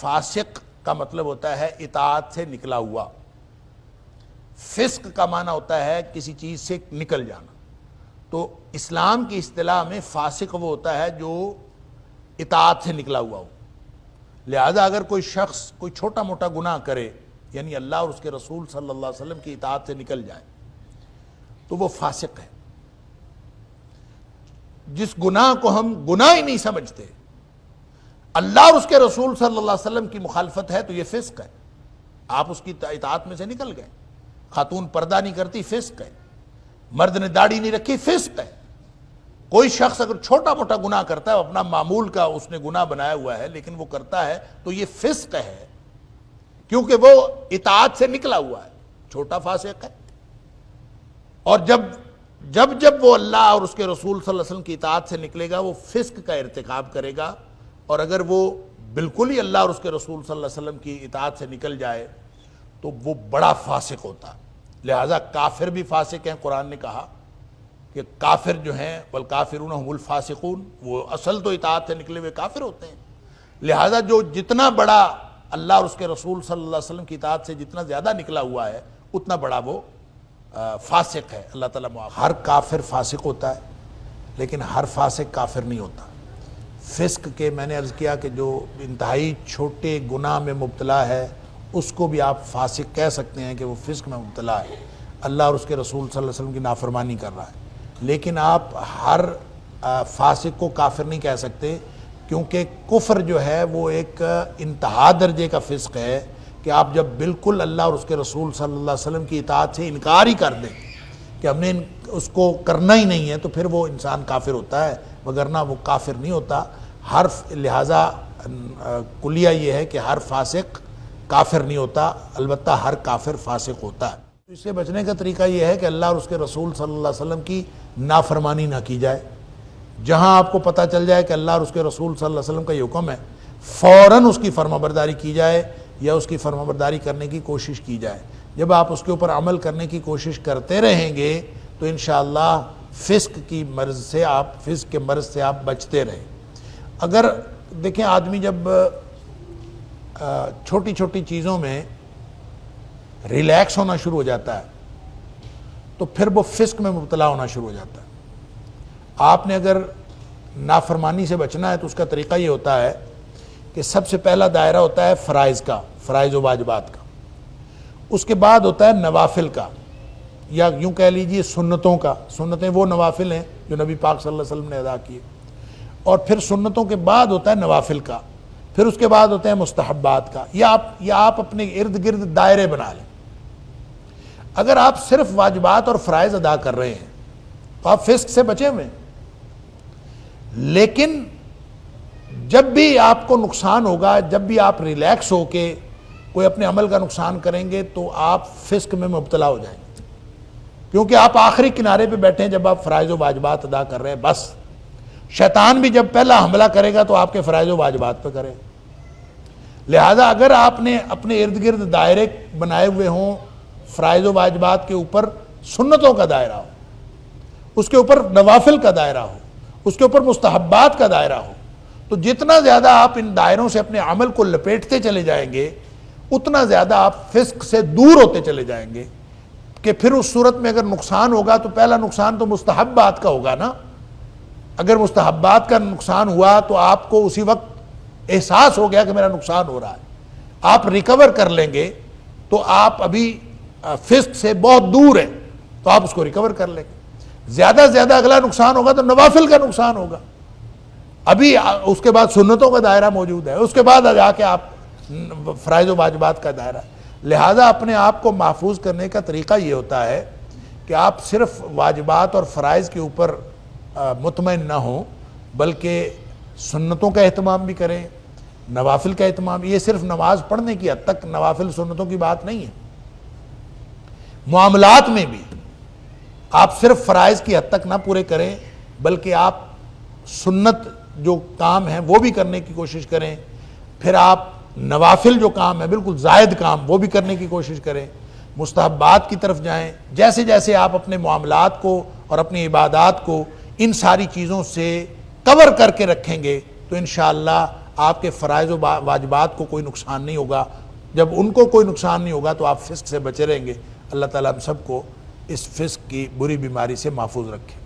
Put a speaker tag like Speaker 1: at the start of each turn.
Speaker 1: فاسق کا مطلب ہوتا ہے اطاعت سے نکلا ہوا، فسق کا معنی ہوتا ہے کسی چیز سے نکل جانا۔ تو اسلام کی اصطلاح میں فاسق وہ ہوتا ہے جو اطاعت سے نکلا ہوا ہو۔ لہذا اگر کوئی شخص کوئی چھوٹا موٹا گناہ کرے، یعنی اللہ اور اس کے رسول صلی اللہ علیہ وسلم کی اطاعت سے نکل جائے، تو وہ فاسق ہے۔ جس گناہ کو ہم گناہ ہی نہیں سمجھتے، اللہ اور اس کے رسول صلی اللہ علیہ وسلم کی مخالفت ہے، تو یہ فسق ہے، آپ اس کی اطاعت میں سے نکل گئے۔ خاتون پردہ نہیں کرتی، فسق ہے۔ مرد نے داڑھی نہیں رکھی، فسق ہے۔ کوئی شخص اگر چھوٹا موٹا گناہ کرتا ہے، اپنا معمول کا اس نے گناہ بنایا ہوا ہے لیکن وہ کرتا ہے، تو یہ فسق ہے، کیونکہ وہ اطاعت سے نکلا ہوا ہے، چھوٹا فاسق ہے۔ اور جب وہ اللہ اور اس کے رسول صلی اللہ علیہ وسلم کی اطاعت سے نکلے گا، وہ فسق کا ارتکاب کرے گا۔ اور اگر وہ بالکل ہی اللہ اور اس کے رسول صلی اللہ علیہ وسلم کی اطاعت سے نکل جائے تو وہ بڑا فاسق ہوتا۔ لہذا کافر بھی فاسق ہیں، قرآن نے کہا کہ کافر جو ہیں والکافرون هم الفاسقون، وہ اصل تو اطاعت سے نکلے ہوئے کافر ہوتے ہیں۔ لہذا جو جتنا بڑا اللہ اور اس کے رسول صلی اللہ علیہ وسلم کی اطاعت سے جتنا زیادہ نکلا ہوا ہے، اتنا بڑا وہ فاسق ہے۔ اللہ تعالیٰ معاف۔ ہر کافر فاسق ہوتا ہے لیکن ہر فاسق کافر نہیں ہوتا۔ فسق کے میں نے عرض کیا کہ جو انتہائی چھوٹے گناہ میں مبتلا ہے، اس کو بھی آپ فاسق کہہ سکتے ہیں کہ وہ فسق میں مبتلا ہے، اللہ اور اس کے رسول صلی اللہ علیہ وسلم کی نافرمانی کر رہا ہے۔ لیکن آپ ہر فاسق کو کافر نہیں کہہ سکتے، کیونکہ کفر جو ہے وہ ایک انتہا درجے کا فسق ہے کہ آپ جب بالکل اللہ اور اس کے رسول صلی اللہ علیہ وسلم کی اطاعت سے انکار ہی کر دیں کہ ہم نے اس کو کرنا ہی نہیں ہے، تو پھر وہ انسان کافر ہوتا ہے، وگرنہ وہ کافر نہیں ہوتا۔ لہٰذا کلیہ یہ ہے کہ ہر فاسق کافر نہیں ہوتا، البتہ ہر کافر فاسق ہوتا ہے۔ اس سے بچنے کا طریقہ یہ ہے کہ اللہ اور اس کے رسول صلی اللہ علیہ وسلم کی نافرمانی نہ کی جائے۔ جہاں آپ کو پتہ چل جائے کہ اللہ اور اس کے رسول صلی اللہ علیہ وسلم کا یہ حکم ہے، فوراً اس کی فرمانبرداری کی جائے یا اس کی فرمانبرداری کرنے کی کوشش کی جائے۔ جب آپ اس کے اوپر عمل کرنے کی کوشش کرتے رہیں گے تو انشاءاللہ فسق کی مرض سے فسق کے مرض سے آپ بچتے رہیں۔ اگر دیکھیں آدمی جب چھوٹی چھوٹی چیزوں میں ریلیکس ہونا شروع ہو جاتا ہے تو پھر وہ فسق میں مبتلا ہونا شروع ہو جاتا ہے۔ آپ نے اگر نافرمانی سے بچنا ہے تو اس کا طریقہ یہ ہوتا ہے کہ سب سے پہلا دائرہ ہوتا ہے فرائض کا، فرائض و واجبات کا، اس کے بعد ہوتا ہے نوافل کا، یا یوں کہہ لیجئے سنتوں کا۔ سنتیں وہ نوافل ہیں جو نبی پاک صلی اللہ علیہ وسلم نے ادا کیے، اور پھر سنتوں کے بعد ہوتا ہے نوافل کا، پھر اس کے بعد ہوتے ہیں مستحبات کا۔ یا آپ اپنے ارد گرد دائرے بنا لیں۔ اگر آپ صرف واجبات اور فرائض ادا کر رہے ہیں تو آپ فسق سے بچے ہوئے ہیں، لیکن جب بھی آپ کو نقصان ہوگا، جب بھی آپ ریلیکس ہو کے کوئی اپنے عمل کا نقصان کریں گے تو آپ فسق میں مبتلا ہو جائیں گے، کیونکہ آپ آخری کنارے پہ بیٹھے ہیں جب آپ فرائض و واجبات ادا کر رہے ہیں۔ بس شیطان بھی جب پہلا حملہ کرے گا تو آپ کے فرائض و واجبات پہ کرے گا۔ لہذا اگر آپ نے اپنے ارد گرد دائرے بنائے ہوئے ہوں، فرائض و واجبات کے اوپر سنتوں کا دائرہ ہو، اس کے اوپر نوافل کا دائرہ ہو، اس کے اوپر مستحبات کا دائرہ ہو، تو جتنا زیادہ آپ ان دائروں سے اپنے عمل کو لپیٹتے چلے جائیں گے، اتنا زیادہ آپ فسق سے دور ہوتے چلے جائیں گے۔ کہ پھر اس صورت میں اگر نقصان ہوگا تو پہلا نقصان تو مستحبات کا ہوگا نا۔ اگر مستحبات کا نقصان ہوا تو آپ کو اسی وقت احساس ہو گیا کہ میرا نقصان ہو رہا ہے، آپ ریکور کر لیں گے، تو آپ ابھی فسق سے بہت دور ہیں، تو آپ اس کو ریکور کر لیں گے۔ زیادہ سے زیادہ اگلا نقصان ہوگا تو نوافل کا نقصان ہوگا، ابھی اس کے بعد سنتوں کا دائرہ موجود ہے، اس کے بعد جا کے آپ فرائض و واجبات کا دائرہ۔ لہذا اپنے آپ کو محفوظ کرنے کا طریقہ یہ ہوتا ہے کہ آپ صرف واجبات اور فرائض کے اوپر مطمئن نہ ہوں، بلکہ سنتوں کا اہتمام بھی کریں، نوافل کا اہتمام۔ یہ صرف نماز پڑھنے کی حد تک نوافل سنتوں کی بات نہیں ہے، معاملات میں بھی آپ صرف فرائض کی حد تک نہ پورے کریں، بلکہ آپ سنت جو کام ہیں وہ بھی کرنے کی کوشش کریں، پھر آپ نوافل جو کام ہے بالکل زائد کام وہ بھی کرنے کی کوشش کریں، مستحبات کی طرف جائیں۔ جیسے جیسے آپ اپنے معاملات کو اور اپنی عبادات کو ان ساری چیزوں سے کور کر کے رکھیں گے تو انشاءاللہ آپ کے فرائض و واجبات کو کوئی نقصان نہیں ہوگا. جب ان کو کوئی نقصان نہیں ہوگا تو آپ فسق سے بچے رہیں گے. اللہ تعالیٰ ہم سب کو اس فسق کی بری بیماری سے محفوظ رکھے.